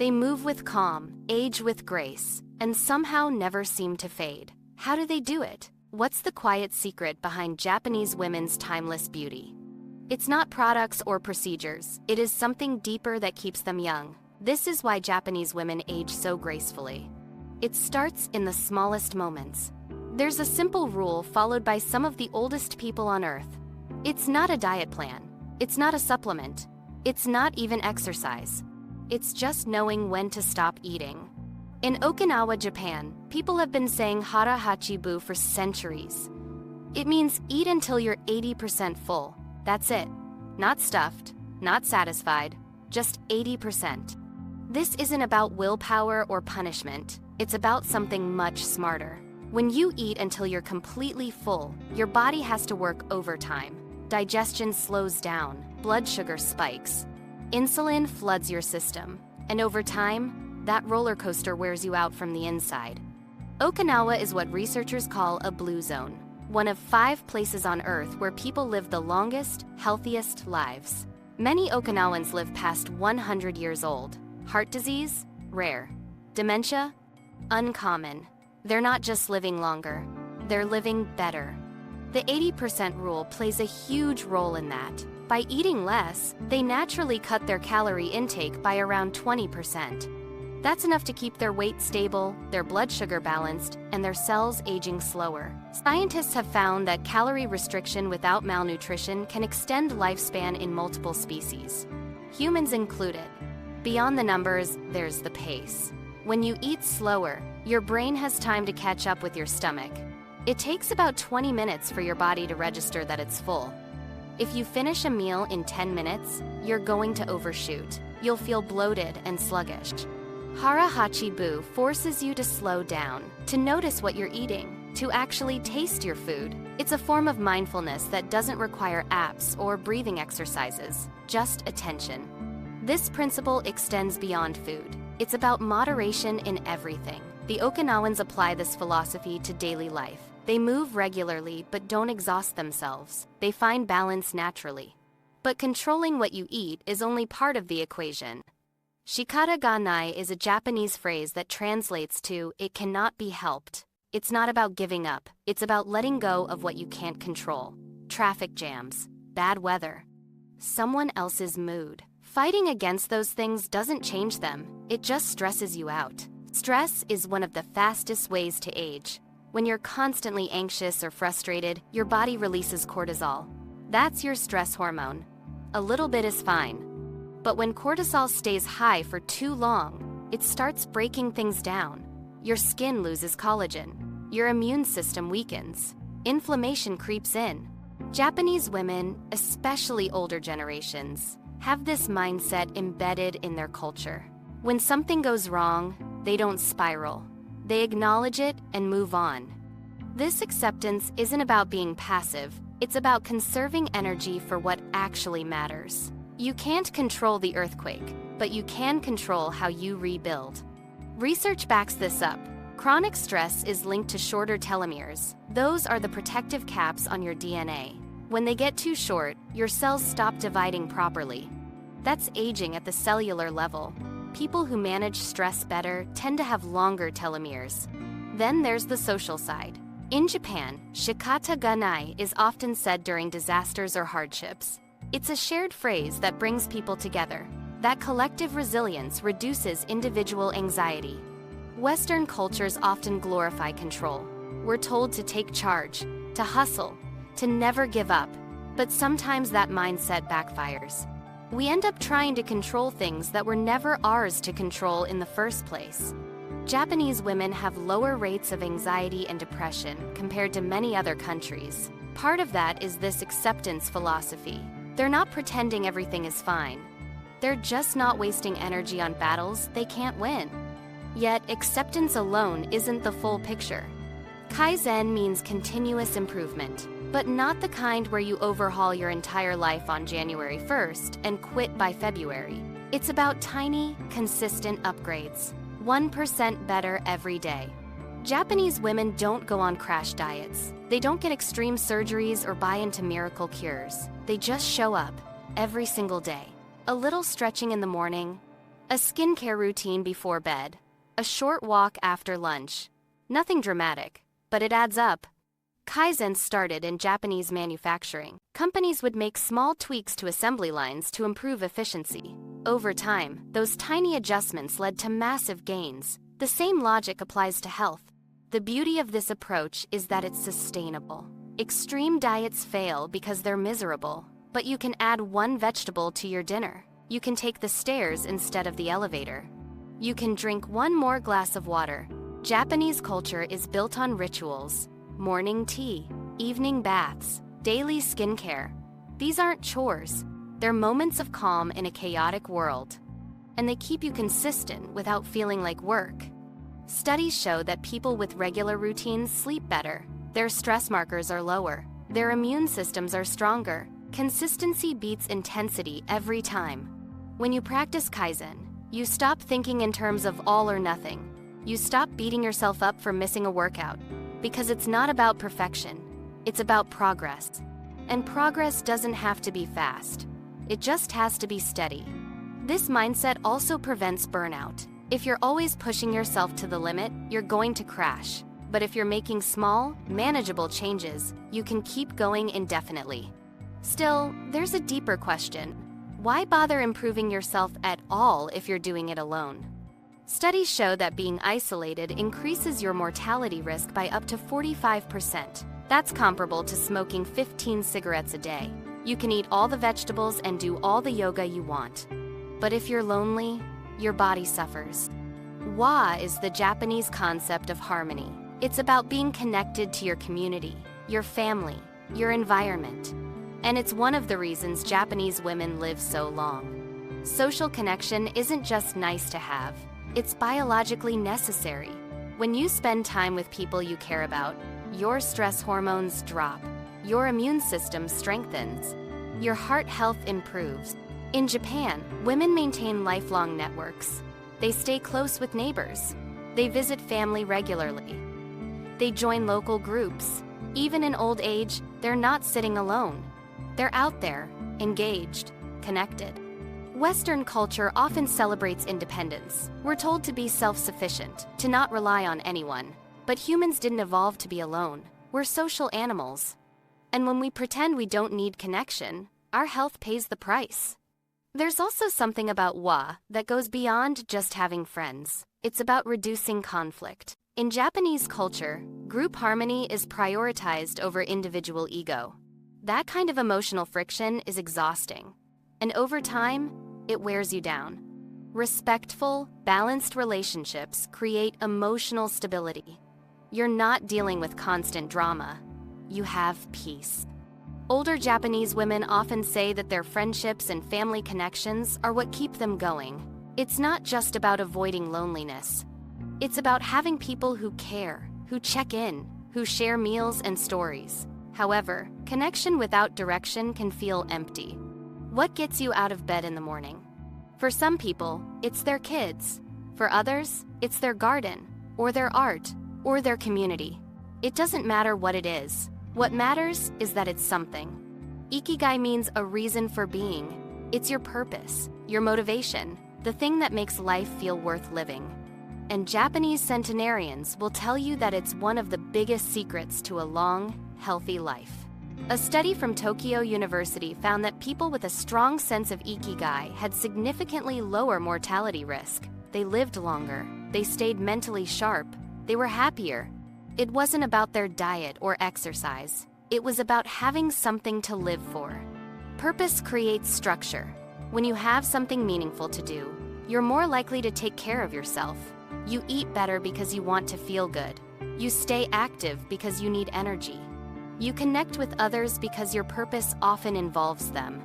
They move with calm, age with grace, and somehow never seem to fade. How do they do it? What's the quiet secret behind Japanese women's timeless beauty? It's not products or procedures. It is something deeper that keeps them young. This is why Japanese women age so gracefully. It starts in the smallest moments. There's a simple rule followed by some of the oldest people on Earth. It's not a diet plan. It's not a supplement. It's not even exercise. It's just knowing when to stop eating. In Okinawa, Japan, people have been saying hara hachibu for centuries. It means eat until you're 80% full. That's it. Not stuffed, not satisfied, just 80%. This isn't about willpower or punishment. It's about something much smarter. When you eat until you're completely full, your body has to work overtime. Digestion slows down, blood sugar spikes. Insulin floods your system, and over time, that roller coaster wears you out from the inside. Okinawa is what researchers call a blue zone, one of 5 places on Earth where people live the longest, healthiest lives. Many Okinawans live past 100 years old. Heart disease? Rare. Dementia? Uncommon. They're not just living longer, they're living better. The 80% rule plays a huge role in that. By eating less, they naturally cut their calorie intake by around 20%. That's enough to keep their weight stable, their blood sugar balanced, and their cells aging slower. Scientists have found that calorie restriction without malnutrition can extend lifespan in multiple species, humans included. Beyond the numbers, there's the pace. When you eat slower, your brain has time to catch up with your stomach. It takes about 20 minutes for your body to register that it's full. If you finish a meal in 10 minutes, you're going to overshoot. You'll feel bloated and sluggish. Hara hachibu forces you to slow down, to notice what you're eating, to actually taste your food. It's a form of mindfulness that doesn't require apps or breathing exercises, just attention. This principle extends beyond food. It's about moderation in everything. The Okinawans apply this philosophy to daily life. They move regularly but don't exhaust themselves. They find balance naturally. But controlling what you eat is only part of the equation. Shikata ga nai is a Japanese phrase that translates to, it cannot be helped. It's not about giving up. It's about letting go of what you can't control. Traffic jams, bad weather, someone else's mood. Fighting against those things doesn't change them. It just stresses you out. Stress is one of the fastest ways to age. When you're constantly anxious or frustrated, your body releases cortisol. That's your stress hormone. A little bit is fine. But when cortisol stays high for too long, it starts breaking things down. Your skin loses collagen. Your immune system weakens. Inflammation creeps in. Japanese women, especially older generations, have this mindset embedded in their culture. When something goes wrong, they don't spiral. They acknowledge it and move on. This acceptance isn't about being passive. It's about conserving energy for what actually matters. You can't control the earthquake, but you can control how you rebuild. Research backs this up. Chronic stress is linked to shorter telomeres. Those are the protective caps on your DNA. When they get too short, your cells stop dividing properly. That's aging at the cellular level. People who manage stress better tend to have longer telomeres. Then there's the social side. In Japan, shikata ga nai is often said during disasters or hardships. It's a shared phrase that brings people together. That collective resilience reduces individual anxiety. Western cultures often glorify control. We're told to take charge, to hustle, to never give up. But sometimes that mindset backfires. We end up trying to control things that were never ours to control in the first place. Japanese women have lower rates of anxiety and depression compared to many other countries. Part of that is this acceptance philosophy. They're not pretending everything is fine. They're just not wasting energy on battles they can't win. Yet, acceptance alone isn't the full picture. Kaizen means continuous improvement, but not the kind where you overhaul your entire life on January 1st and quit by February. It's about tiny, consistent upgrades, 1% better every day. Japanese women don't go on crash diets. They don't get extreme surgeries or buy into miracle cures. They just show up every single day. A little stretching in the morning, A skincare routine before bed. A short walk after lunch. Nothing dramatic, but it adds up. Kaizen started in Japanese manufacturing. Companies would make small tweaks to assembly lines to improve efficiency. Over time, those tiny adjustments led to massive gains. The same logic applies to health. The beauty of this approach is that it's sustainable. Extreme diets fail because they're miserable, but you can add one vegetable to your dinner. You can take the stairs instead of the elevator. You can drink one more glass of water. Japanese culture is built on rituals. Morning tea, evening baths, daily skincare. These aren't chores. They're moments of calm in a chaotic world. And they keep you consistent without feeling like work. Studies show that people with regular routines sleep better. Their stress markers are lower. Their immune systems are stronger. Consistency beats intensity every time. When you practice Kaizen, you stop thinking in terms of all or nothing. You stop beating yourself up for missing a workout. Because it's not about perfection, it's about progress. And progress doesn't have to be fast. It just has to be steady. This mindset also prevents burnout. If you're always pushing yourself to the limit, you're going to crash. But if you're making small, manageable changes, you can keep going indefinitely. Still, there's a deeper question. Why bother improving yourself at all if you're doing it alone? Studies show that being isolated increases your mortality risk by up to 45%. That's comparable to smoking 15 cigarettes a day. You can eat all the vegetables and do all the yoga you want. But if you're lonely, your body suffers. Wa is the Japanese concept of harmony. It's about being connected to your community, your family, your environment. And it's one of the reasons Japanese women live so long. Social connection isn't just nice to have. It's biologically necessary. When you spend time with people you care about, your stress hormones drop, your immune system strengthens, your heart health improves. In Japan, women maintain lifelong networks. They stay close with neighbors. They visit family regularly. They join local groups. Even in old age, they're not sitting alone. They're out there, engaged, connected. Western culture often celebrates independence. We're told to be self-sufficient, to not rely on anyone. But humans didn't evolve to be alone. We're social animals. And when we pretend we don't need connection, our health pays the price. There's also something about Wa that goes beyond just having friends. It's about reducing conflict. In Japanese culture, group harmony is prioritized over individual ego. That kind of emotional friction is exhausting. And over time, it wears you down. Respectful, balanced relationships create emotional stability. You're not dealing with constant drama. You have peace. Older Japanese women often say that their friendships and family connections are what keep them going. It's not just about avoiding loneliness. It's about having people who care, who check in, who share meals and stories. However, connection without direction can feel empty. What gets you out of bed in the morning? For some people, it's their kids. For others, it's their garden, or their art, or their community. It doesn't matter what it is. What matters is that it's something. Ikigai means a reason for being. It's your purpose, your motivation, the thing that makes life feel worth living. And Japanese centenarians will tell you that it's one of the biggest secrets to a long, healthy life. A study from Tokyo University found that people with a strong sense of ikigai had significantly lower mortality risk. They lived longer. They stayed mentally sharp. They were happier. It wasn't about their diet or exercise. It was about having something to live for. Purpose creates structure. When you have something meaningful to do, you're more likely to take care of yourself. You eat better because you want to feel good. You stay active because you need energy. You connect with others because your purpose often involves them.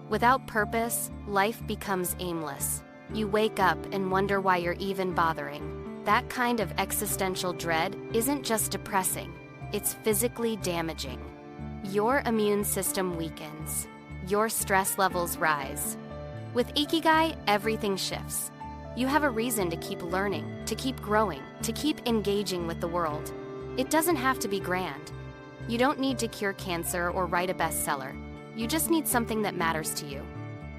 Without purpose, life becomes aimless. You wake up and wonder why you're even bothering. That kind of existential dread isn't just depressing, it's physically damaging. Your immune system weakens. Your stress levels rise. With Ikigai, everything shifts. You have a reason to keep learning, to keep growing, to keep engaging with the world. It doesn't have to be grand. You don't need to cure cancer or write a bestseller. You just need something that matters to you.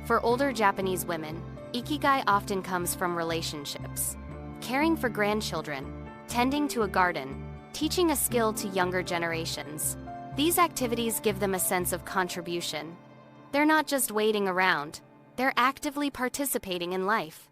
For older Japanese women, Ikigai often comes from relationships. Caring for grandchildren, tending to a garden, teaching a skill to younger generations. These activities give them a sense of contribution. They're not just waiting around, they're actively participating in life.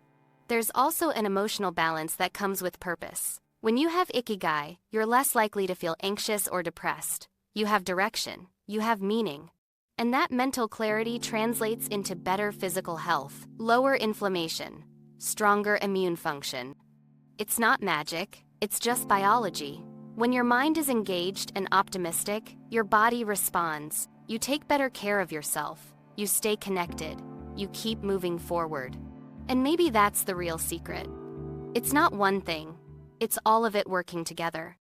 There's also an emotional balance that comes with purpose. When you have Ikigai, you're less likely to feel anxious or depressed. You have direction, you have meaning. And that mental clarity translates into better physical health, lower inflammation, stronger immune function. It's not magic, it's just biology. When your mind is engaged and optimistic, your body responds. You take better care of yourself. You stay connected. You keep moving forward. And maybe that's the real secret. It's not one thing, it's all of it working together.